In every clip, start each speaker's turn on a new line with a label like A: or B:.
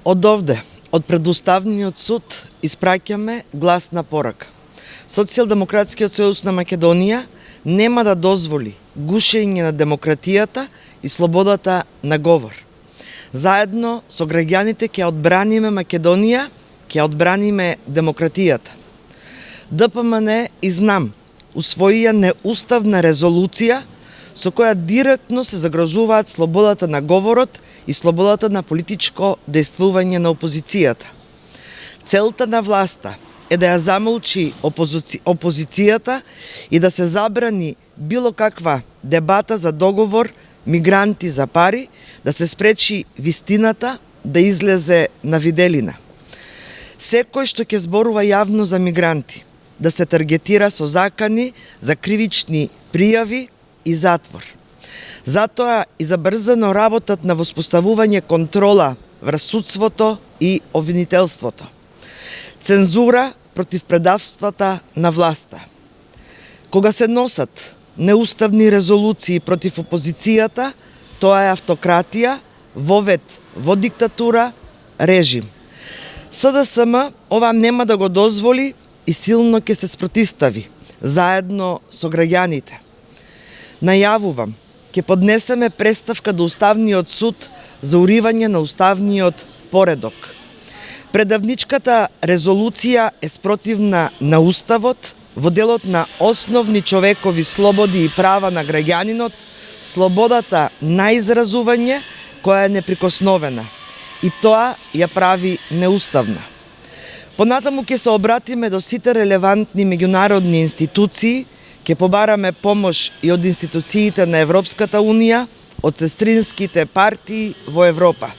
A: Од овде, од предуставниот суд, испраќаме гласна порака. Социјалдемократскиот сојуз на Македонија нема да дозволи гушење на демократијата и слободата на говор. Заедно со граѓаните ќе одбраниме Македонија, ќе одбраниме демократијата. ДПМН и ЗНАМ усвоија неуставна резолуција со која директно се загрозуваат слободата на говорот и слободата на политичко дејствување на опозицијата. Целта на власта е да ја замолчи опозицијата и да се забрани било каква дебата за договор мигранти за пари, да се спречи вистината да излезе на виделина. Секој што ќе зборува јавно за мигранти, да се таргетира со закани за кривични пријави и затвор. Затоа и забрзано работат на воспоставување контрола врз судството и обвинителството. Цензура против предавствата на власта. Кога се носат неуставни резолуции против опозицијата, тоа е автократија, вовед во диктатура, режим. СДСМ ова нема да го дозволи и силно ќе се спротистави, заедно со граѓаните. Најавувам, ќе поднесеме преставка до Уставниот суд за уривање на уставниот поредок. Предавничката резолуција е спротивна на Уставот, во делот на основни човекови слободи и права на граѓанинот, слободата на изразување која е неприкосновена. И тоа ја прави неуставна. Понатаму ќе се обратиме до сите релевантни меѓународни институции, ќе побараме помош и од институциите на Европската Унија, од сестринските партии во Европа.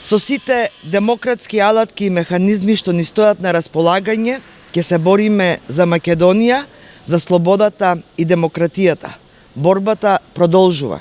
A: Со сите демократски алатки и механизми што ни стојат на располагање, ќе се бориме за Македонија, за слободата и демократијата. Борбата продолжува.